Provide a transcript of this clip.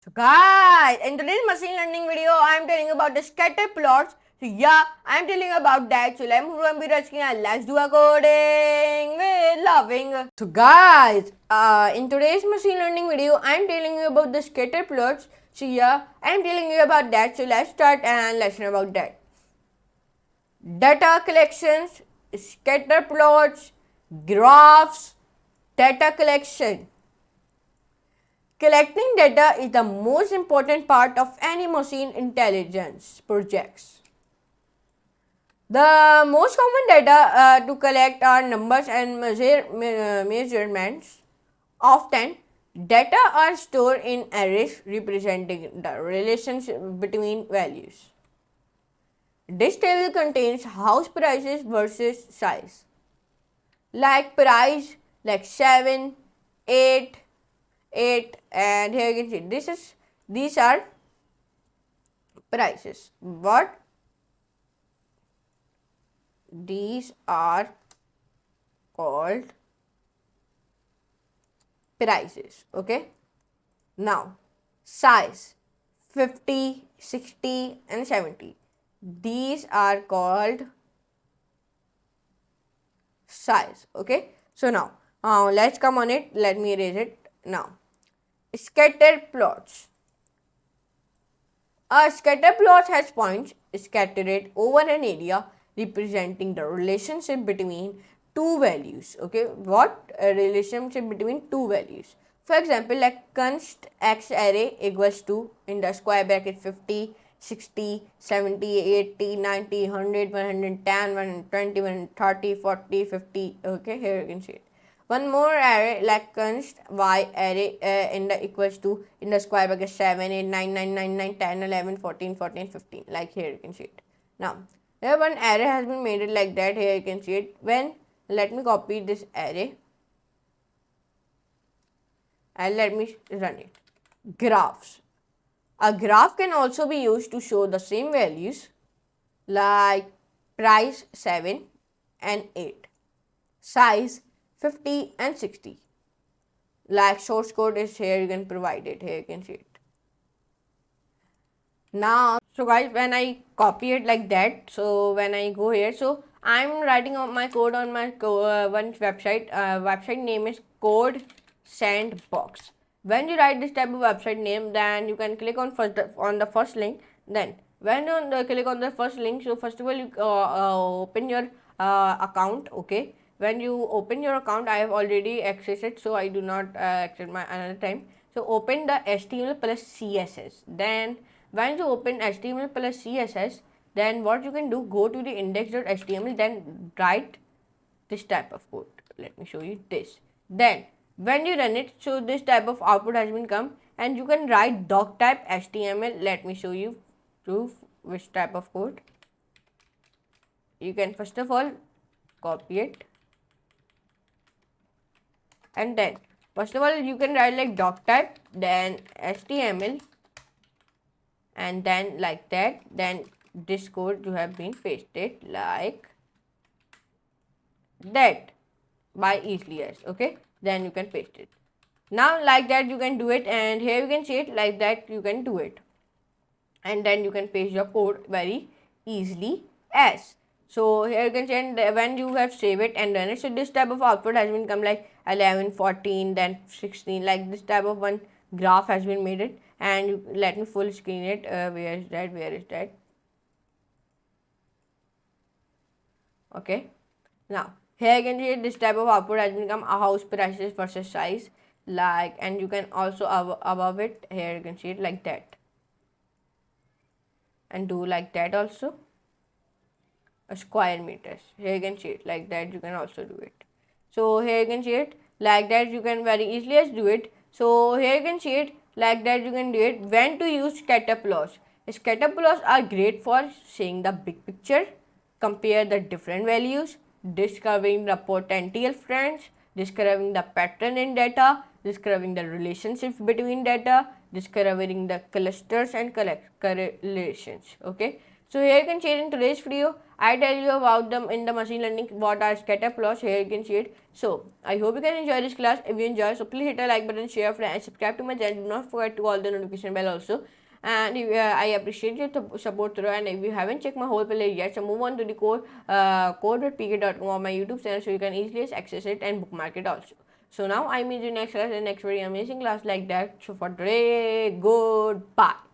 So guys, in today's machine learning video, I am telling about the scatter plots. So yeah, I am telling about that. So let's move on and let's do a coding with loving. So guys, in today's machine learning video, I am telling you about the scatter plots. So yeah, I am telling you about that. So let's start and let's learn about that. Data collections, scatter plots, graphs, data collection. Collecting data is the most important part of any machine intelligence projects. The most common data to collect are numbers and measurements. Often, data are stored in arrays representing the relationship between values. This table contains house prices versus size. Like price, like 7, 8, 8, and here you can see these are prices. What? These are called prices. Okay. Now, size 50, 60, and 70. These are called size. Okay. So now, let's come on it. Let me erase it now. Scatter plots. A scatter plot has points scattered over an area representing the relationship between two values. Okay, what? A relationship between two values. For example, like const x array equals to in the square bracket 50, 60, 70, 80, 90, 100, 110, 120, 130, 40, 50. Okay, here you can see it. One more array like const y array in the equals to in the square bracket 7, 8, 9, 9, 9, 9, 10, 11, 14, 14, 15. Like here you can see it. Now, here one array has been made it like that. Here you can see it. When let me copy this array and let me run it. Graphs. A graph can also be used to show the same values like price 7 and 8, size 50 and 60. Like source code is here, you can provide it. Here you can see it. Now, so guys, when I copy it like that, so when I go here, so I'm writing out my code on my one website. Website name is CodeSandbox. When you write this type of website name, then you can click on the first link. Then when you click on the first link, so first of all you open your account. Okay, when you open your account, I have already accessed it, so I do not access my another time. So open the HTML plus CSS. Then when you open HTML plus CSS, then what you can do, go to the index.html, then write this type of code. Let me show you this. Then when you run it, so this type of output has been come, and you can write doc type HTML. Let me show you to which type of code. You can first of all copy it, and then first of all you can write like doc type, then HTML, and then like that. Then this code you have been pasted like that by easily as. Okay, then you can paste it. Now like that you can do it, and here you can see it like that you can do it, and then you can paste your code very easily as. So here you can see, and when you have saved it and done it, so this type of output has been come like 11, 14, then 16, like this type of one graph has been made it. And you, let me full screen it. Where is that? Okay, now here you can see this type of output has become a house prices versus size, like, and you can also above it, here you can see it like that, and do like that also. A square meters, here you can see it like that, you can also do it. So here you can see it like that, you can very easily as do it. So here you can see it like that, you can do it. When to use scatter plots? Scatter plots are great for seeing the big picture, compare the different values, discovering the potential trends, describing the pattern in data, describing the relationships between data, discovering the clusters and correlations. Okay, So here you can see it in today's video. I tell you about them in the machine learning what are scatter plots. Here you can see it. So I hope you can enjoy this class. If you enjoy, so please hit a like button, share, friend, and subscribe to my channel. Do not forget to all the notification bell also. And if, I appreciate your support through. And if you haven't checked my whole playlist yet, so move on to the code.pk.com on my YouTube channel, so you can easily access it and bookmark it also. So now I meet you next class in next very amazing class like that. So for today, goodbye.